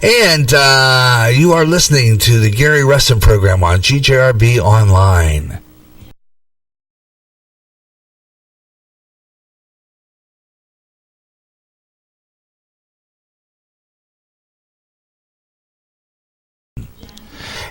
And you are listening to the Gary Russen program on GJRB Online.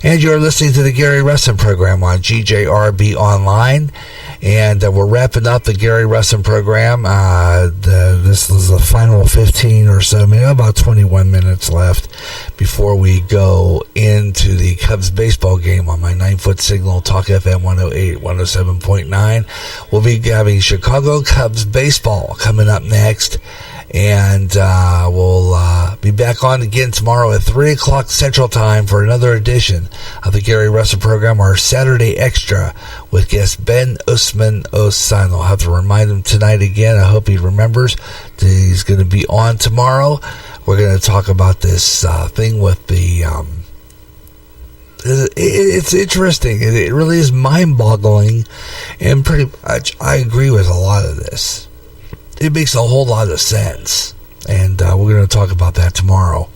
And you're listening to the Gary Russen program on GJRB Online. And we're wrapping up the Gary Russen program. This is the final 15 or so, maybe about 21 minutes left before we go into the Cubs baseball game on my 9-foot signal, Talk FM 108, 107.9. We'll be having Chicago Cubs baseball coming up next. And we'll be back on again tomorrow at 3 o'clock Central Time for another edition of the Gary Russen program, our Saturday Extra with guest Ben Usman Osan. I'll have to remind him tonight again. I hope he remembers that he's going to be on tomorrow. We're going to talk about this thing with the... It's interesting. It really is mind-boggling, and pretty much I agree with a lot of this. It makes a whole lot of sense, and we're going to talk about that tomorrow.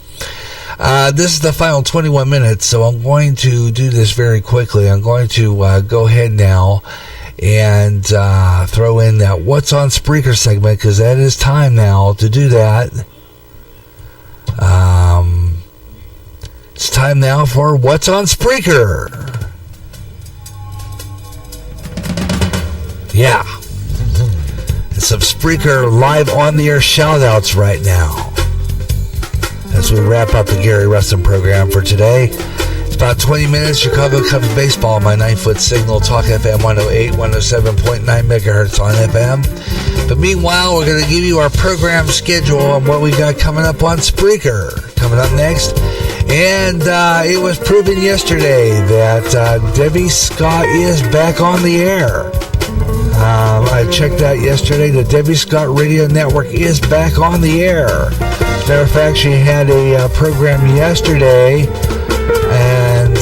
This is the final 21 minutes, so I'm going to do this very quickly. I'm going to go ahead now and throw in that What's on Spreaker segment, because that is time now to do that. It's time now for What's on Spreaker. Yeah. Some Spreaker live on the air shout outs right now as we wrap up the Gary Russen program for today. It's about 20 minutes. Chicago Cubs baseball, my 9-foot signal, Talk FM 108, 107.9 megahertz on FM. But meanwhile, we're going to give you our program schedule on what we got coming up on Spreaker. Coming up next. And it was proven yesterday that Debbie Scott is back on the air. I checked out yesterday. The Debbie Scott Radio Network is back on the air. As a matter of fact, she had a program yesterday, and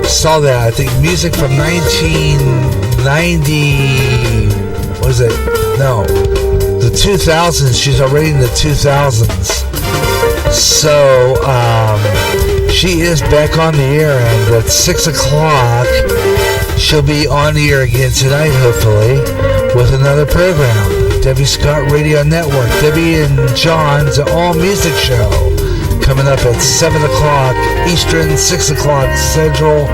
saw that. I think music from 1990. Was it? No, the 2000s. She's already in the 2000s. So she is back on the air, and at 6 o'clock. She'll be on the air again tonight, hopefully, with another program. Debbie Scott Radio Network. Debbie and John's All Music Show. Coming up at 7 o'clock Eastern, 6 o'clock Central,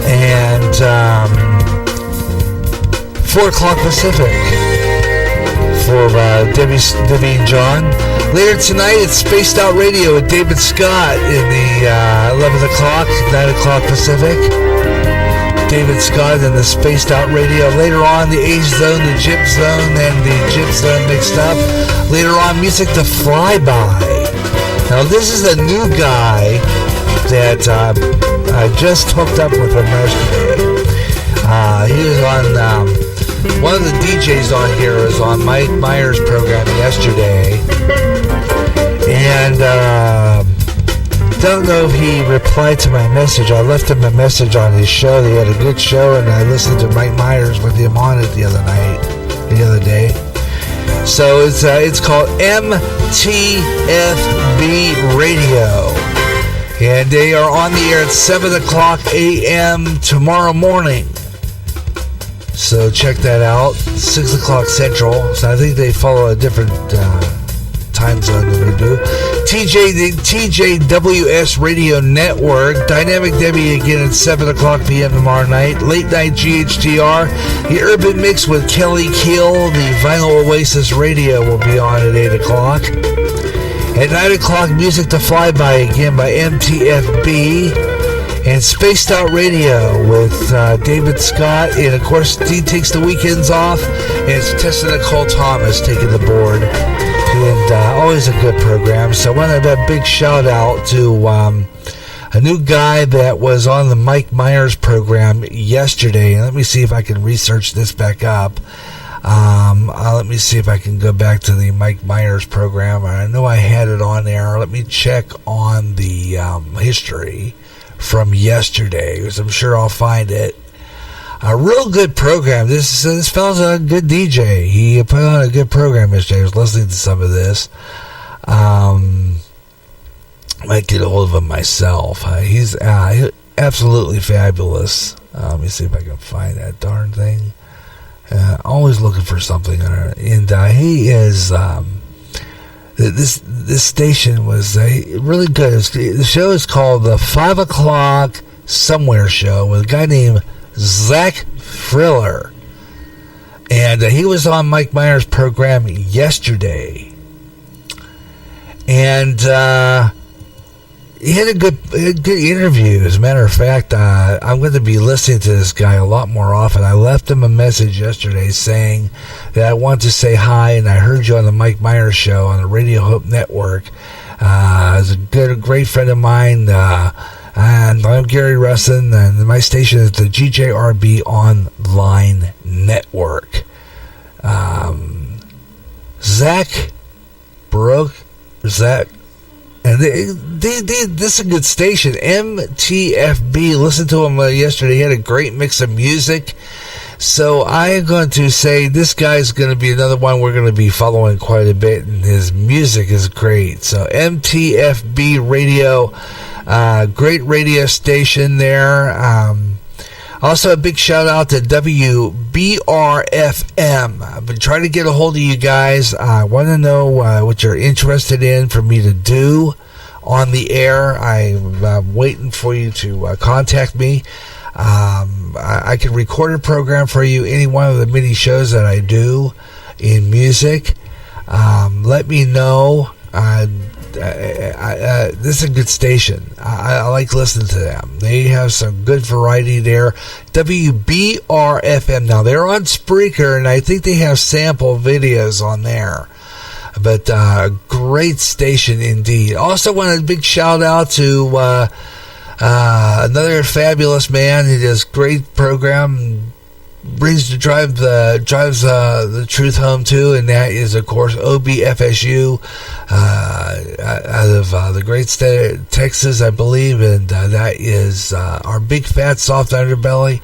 and 4 o'clock Pacific for Debbie and John. Later tonight, it's Spaced Out Radio with David Scott in the 11 o'clock, 9 o'clock Pacific. David Scott and the Spaced Out Radio. Later on, the Age Zone, the Gyp Zone, and the Gyp Zone mixed up. Later on, Music to Fly By. Now, this is a new guy that I just hooked up with him yesterday. He was on, one of the DJs on here was on Mike Myers' program yesterday. And, don't know if he replied to my message. I left him a message on his show. He had a good show, and I listened to Mike Myers with him on it the other day. So it's called MTFB Radio, and they are on the air at 7 o'clock a.m. tomorrow morning. So check that out. 6 o'clock Central. So I think they follow a different time zone than we do. The TJWS Radio Network. Dynamic Debbie again at 7 o'clock p.m. tomorrow night. Late night GHTR. The Urban Mix with Kelly Keel. The Vinyl Oasis Radio will be on at 8 o'clock. At 9 o'clock, Music to Fly By again by MTFB. And Spaced Out Radio with David Scott. And of course, he takes the weekends off. And it's Tessa Nicole Thomas taking the board. And always a good program. So I want to have a big shout out to a new guy that was on the Mike Myers program yesterday. Let me see if I can research this back up. Let me see if I can go back to the Mike Myers program. I know I had it on there. Let me check on the history from yesterday, because I'm sure I'll find it. A real good program. This fellow's a good DJ. He put on a good program yesterday. I was listening to some of this. Might get a hold of him myself. He's absolutely fabulous. Let me see if I can find that darn thing. Always looking for something. And he is... This station was really good. The show is called the 5 o'clock somewhere show with a guy named Zach Friller. And he was on Mike Myers' program yesterday. And he had a good interview. As a matter of fact, I'm going to be listening to this guy a lot more often. I left him a message yesterday saying that I want to say hi, and I heard you on the Mike Myers show on the Radio Hope Network. He's a great friend of mine, and I'm Gary Russen, and my station is the GJRB Online Network. Zach Baruch, Zach. And this is a good station, MTFB. Listened to him yesterday. He had a great mix of music. So I am going to say this guy's going to be another one we're going to be following quite a bit, and his music is great. So MTFB Radio, great radio station there. Also, a big shout out to WBRFM. I've been trying to get a hold of you guys. I want to know what you're interested in for me to do on the air. I'm waiting for you to contact me. I can record a program for you, any one of the many shows that I do in music. Let me know. This is a good station. I like listening to them. They have some good variety there. WBRFM. Now, they're on Spreaker, and I think they have sample videos on there. But great station indeed. Also want a big shout out to another fabulous man. He does great program, drives the truth home too, and that is of course OBFSU out of the great state of Texas, I believe, and that is our big fat soft underbelly.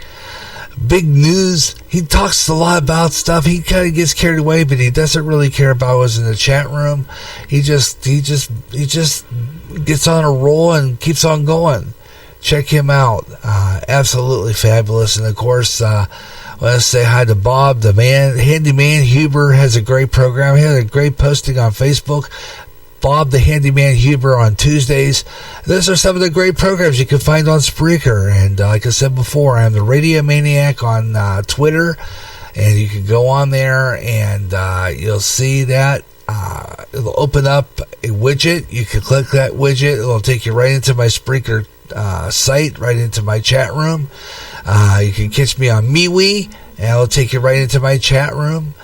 Big news. He talks a lot about stuff. He kind of gets carried away, but he doesn't really care about what's in the chat room. He just gets on a roll and keeps on going. Check him out. Absolutely fabulous. And of course, I want to say hi to Bob, the man, Handyman Huber has a great program. He had a great posting on Facebook. Bob, the Handyman Huber on Tuesdays. Those are some of the great programs you can find on Spreaker. And like I said before, I'm the Radio Maniac on Twitter. And you can go on there and you'll see that. It'll open up a widget. You can click that widget. It'll take you right into my Spreaker site, right into my chat room. You can catch me on MeWe, and it'll take you right into my chat room.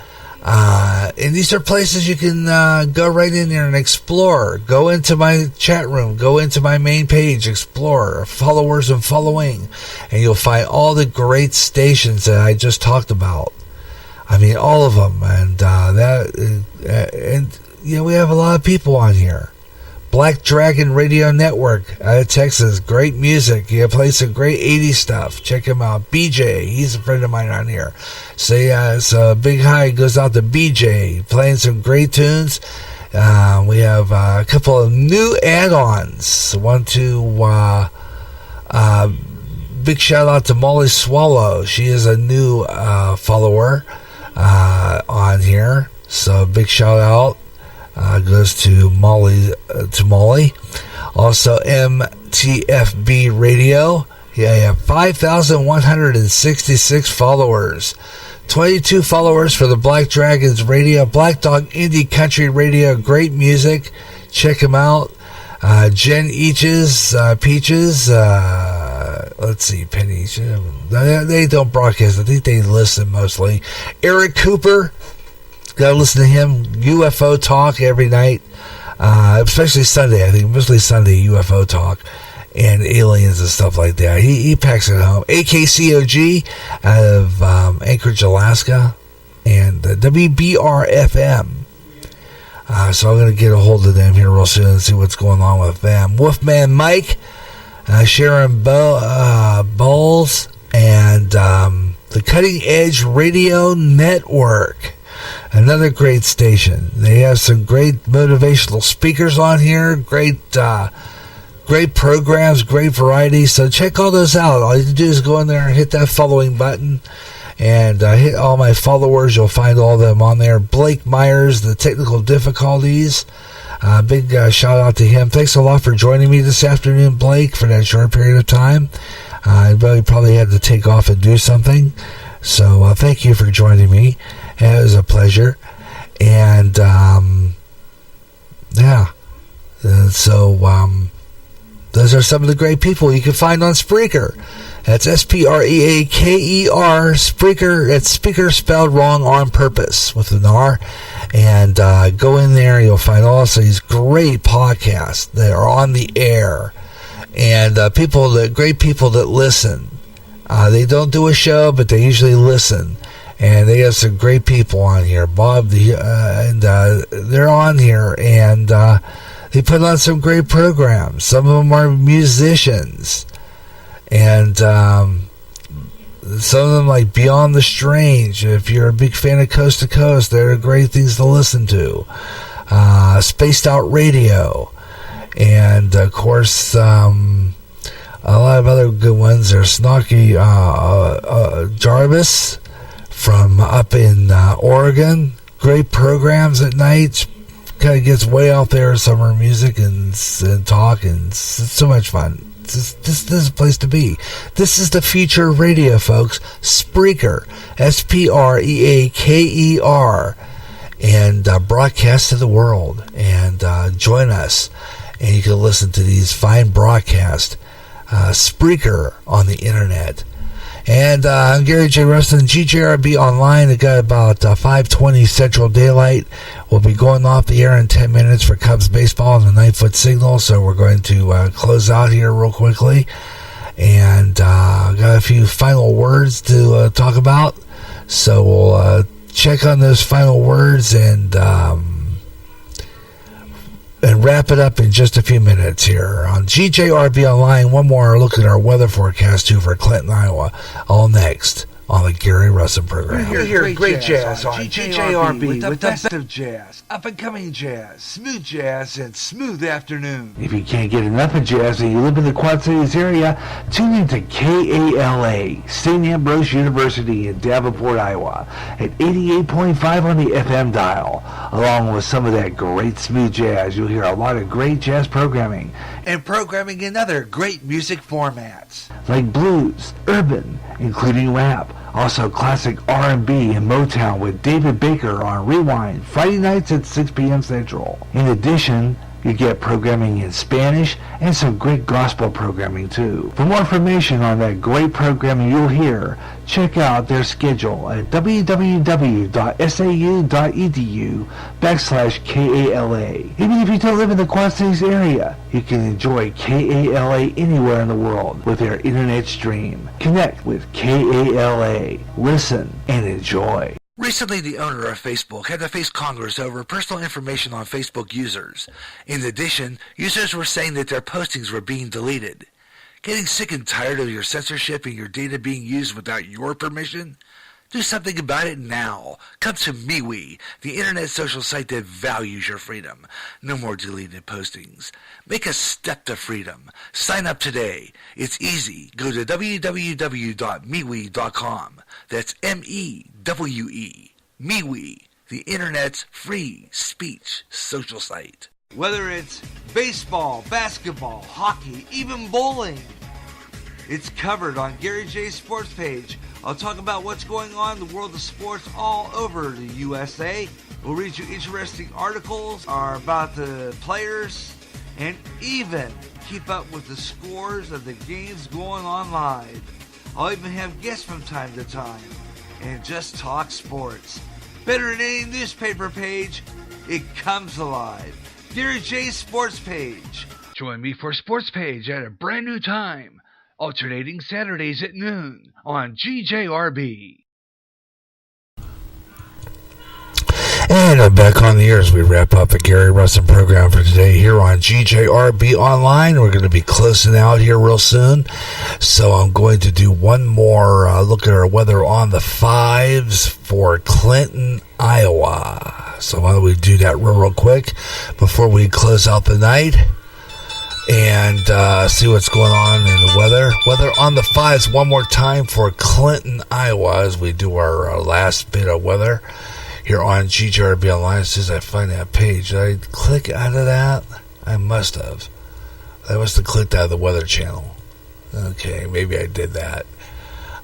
And these are places you can go right in there and explore. Go into my chat room. Go into my main page. Explore. Followers and following. And you'll find all the great stations that I just talked about. I mean, all of them. And we have a lot of people on here. Black Dragon Radio Network out of Texas. Great music. He plays some great 80s stuff. Check him out. BJ, he's a friend of mine on here. So a big hi goes out to BJ, playing some great tunes. We have a couple of new add-ons. Big shout out to Molly Swallow. She is a new follower on here. So big shout out. Goes to Molly. Also, MTFB Radio. Yeah, you have 5,166 followers. 22 followers for the Black Dragons Radio. Black Dog Indie Country Radio. Great music. Check them out. Jen Peaches. Let's see, Penny. They don't broadcast. I think they listen mostly. Eric Cooper. Gotta listen to him. UFO Talk every night, especially Sunday. I think mostly Sunday UFO Talk and aliens and stuff like that. He packs it home. AKCOG out of Anchorage, Alaska, and WBRFM. So I'm gonna get a hold of them here real soon and see what's going on with them. Wolfman Mike, Sharon Bowles, and the Cutting Edge Radio Network. Another great station. They have some great motivational speakers on here. Great Great programs, great variety. So check all those out. All you have to do is go in there and hit that following button. And hit all my followers. You'll find all of them on there. Blake Myers, the technical difficulties. Big shout out to him. Thanks a lot for joining me this afternoon, Blake, for that short period of time. I really probably had to take off and do something. So thank you for joining me. It was a pleasure. And those are some of the great people you can find on Spreaker. That's Spreaker, Spreaker. It's speaker spelled wrong on purpose with an R. And go in there, you'll find also these great podcasts that are on the air. And great people that listen. They don't do a show, but they usually listen. And they have some great people on here. Bob, they're on here, and they put on some great programs. Some of them are musicians. And some of them, like Beyond the Strange. If you're a big fan of Coast to Coast, they're great things to listen to. Spaced Out Radio. And, of course, a lot of other good ones. There's Snarky Jarvis from up in Oregon. Great programs at night. Kind of gets way out there, summer music and talk, and it's so much fun. This is a place to be. This is the future of radio, folks. Spreaker, Spreaker, and broadcast to the world. And join us, and you can listen to these fine broadcasts. Spreaker on the internet. And I'm Gary J. Russen, GJRB Online. I got about 5:20 Central Daylight. We'll be going off the air in 10 minutes for Cubs baseball on the 9-foot signal. So we're going to close out here real quickly. And got a few final words to talk about. So we'll check on those final words and wrap it up in just a few minutes here on GJRB Online. One more look at our weather forecast, too, for Clinton, Iowa. All next on the Gary Russen program. You hear great jazz on GJRB with the best of jazz, up-and-coming jazz, smooth jazz, and smooth afternoon. If you can't get enough of jazz and you live in the Quad Cities area, tune in to KALA, St. Ambrose University in Davenport, Iowa, at 88.5 on the FM dial. Along with some of that great smooth jazz, you'll hear a lot of great jazz programming. And programming in other great music formats. Like blues, urban, including rap. Also classic R&B and Motown with David Baker on Rewind, Friday nights at 6 p.m. Central. In addition, you get programming in Spanish and some great gospel programming too. For more information on that great programming you'll hear, check out their schedule at www.sau.edu/KALA. Even if you don't live in the Quad Cities area, you can enjoy KALA anywhere in the world with their internet stream. Connect with KALA, listen, and enjoy. Recently, the owner of Facebook had to face Congress over personal information on Facebook users. In addition, users were saying that their postings were being deleted. Getting sick and tired of your censorship and your data being used without your permission? Do something about it now. Come to MeWe, the internet social site that values your freedom. No more deleted postings. Make a step to freedom. Sign up today. It's easy. Go to www.MeWe.com. That's M-E-W-E. MeWe, the internet's free speech social site. Whether it's baseball, basketball, hockey, even bowling, it's covered on Gary J's sports page. I'll talk about what's going on in the world of sports all over the USA. We'll read you interesting articles about the players and even keep up with the scores of the games going on live. I'll even have guests from time to time and just talk sports. Better than any newspaper page, it comes alive. Gary J's sports page. Join me for sports page at a brand new time, alternating Saturdays at noon on GJRB. And I'm back on the air as we wrap up the Gary Russen program for today here on GJRB Online. We're going to be closing out here real soon. So I'm going to do one more look at our weather on the 5s for Clinton, Iowa. So why don't we do that real quick before we close out the night. and see what's going on in the weather. Weather on the 5s one more time for Clinton, Iowa, as we do our last bit of weather here on GGRB Online. As soon as I find that page, did I click out of that? I must have. I must have clicked out of the weather channel. Okay, maybe I did that.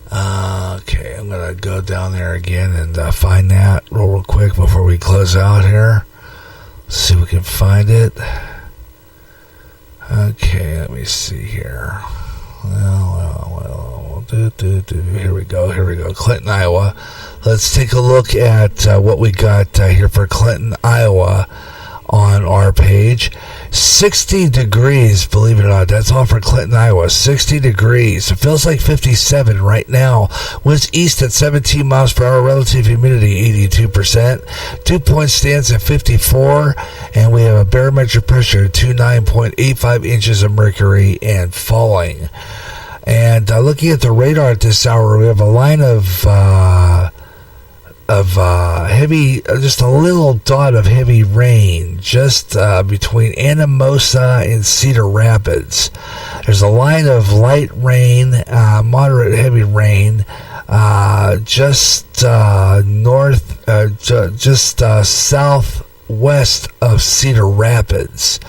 Okay, I'm going to go down there again and find that real quick before we close out here. Let's see if we can find it. Okay, let me see here. Well. Here we go. Clinton, Iowa. Let's take a look at what we got here for Clinton, Iowa on our page. 60 degrees, believe it or not. That's all for Clinton, Iowa. 60 degrees. It feels like 57 right now. Winds east at 17 miles per hour. Relative humidity 82%. Dew point stands at 54. And we have a barometric pressure 29.85 inches of mercury and falling. And looking at the radar at this hour, we have a line of heavy, just a little dot of heavy rain just between Anamosa and Cedar Rapids. There's a line of light rain, moderate heavy rain, just southwest of Cedar Rapids.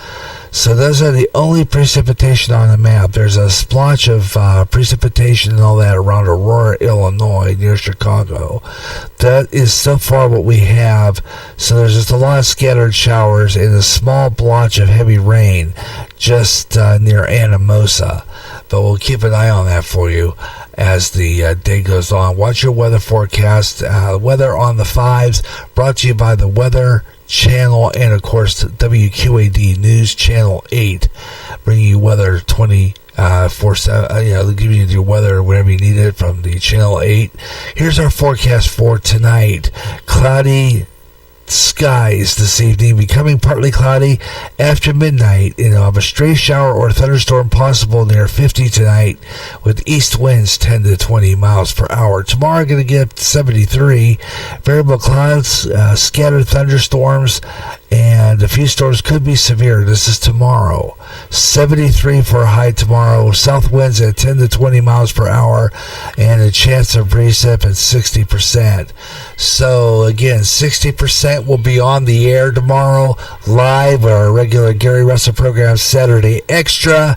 So those are the only precipitation on the map. There's a splotch of precipitation and all that around Aurora, Illinois, near Chicago. That is so far what we have. So there's just a lot of scattered showers and a small blotch of heavy rain just near Anamosa. But we'll keep an eye on that for you as the day goes on. Watch your weather forecast. Weather on the 5s brought to you by the Weather Channel and, of course, WQAD News Channel 8, bringing you weather 24/7, giving you your weather whenever you need it from the Channel 8. Here's our forecast for tonight. Cloudy skies this evening, becoming partly cloudy after midnight. Have a stray shower or thunderstorm possible near 50 tonight, with east winds 10 to 20 miles per hour. Tomorrow, going to get up to 73. Variable clouds, scattered thunderstorms, and a few storms could be severe. This is tomorrow. 73 for a high tomorrow. South winds at 10 to 20 miles per hour, and a chance of precip at 60%. So again, 60% will be on the air tomorrow, live, our regular Gary Russen program Saturday Extra.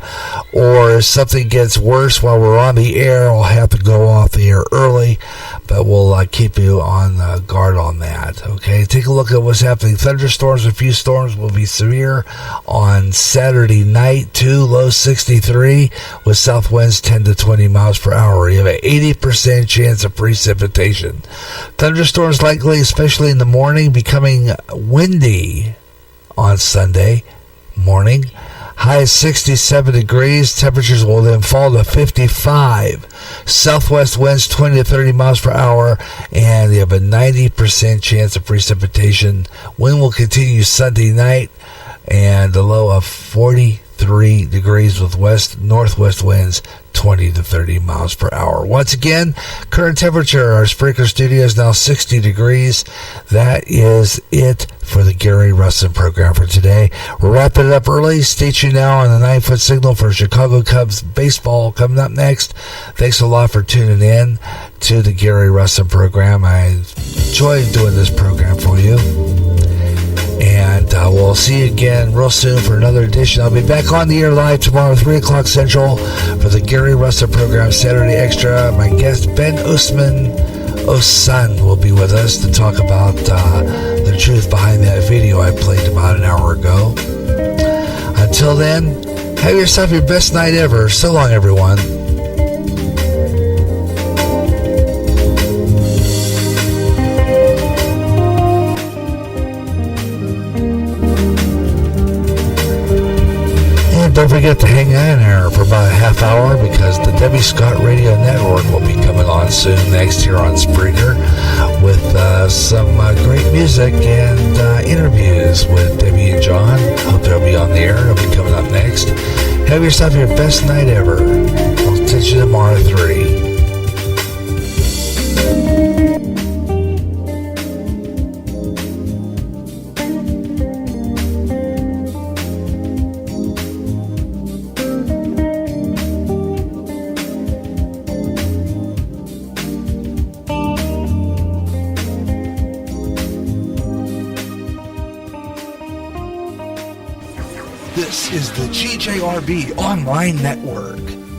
Or if something gets worse while we're on the air, we'll have to go off the air early, but we'll keep you on guard on that. Okay, take a look at what's happening. Thunderstorms, a few storms will be severe on Saturday night too. Low 63 with south winds 10 to 20 miles per hour. You have an 80% chance of precipitation. Thunderstorms likely, especially in the morning, becoming windy on Sunday morning. High is 67 degrees. Temperatures will then fall to 55. Southwest winds 20 to 30 miles per hour, and you have a 90% chance of precipitation. Wind will continue Sunday night, and a low of 43 degrees with northwest winds 20 to 30 miles per hour. Once again, current temperature, our Spreaker studio is now 60 degrees. That is it for the Gary Russen program for today. We're wrapping it up early. Stay tuned now on the 9-foot signal for Chicago Cubs baseball coming up next. Thanks a lot for tuning in to the Gary Russen program. I enjoy doing this program for you. And we'll see you again real soon for another edition. I'll be back on the air live tomorrow, 3 o'clock Central, for the Gary Russen program, Saturday Extra. My guest, Ben Osun, will be with us to talk about the truth behind that video I played about an hour ago. Until then, have yourself your best night ever. So long, everyone. Don't forget to hang in there for about a half hour, because the Debbie Scott Radio Network will be coming on soon next here on Spreaker with some great music and interviews with Debbie and John. Hope they'll be on the air. They'll be coming up next. Have yourself your best night ever. I'll catch you tomorrow at 3. This is the GJRB Online Network.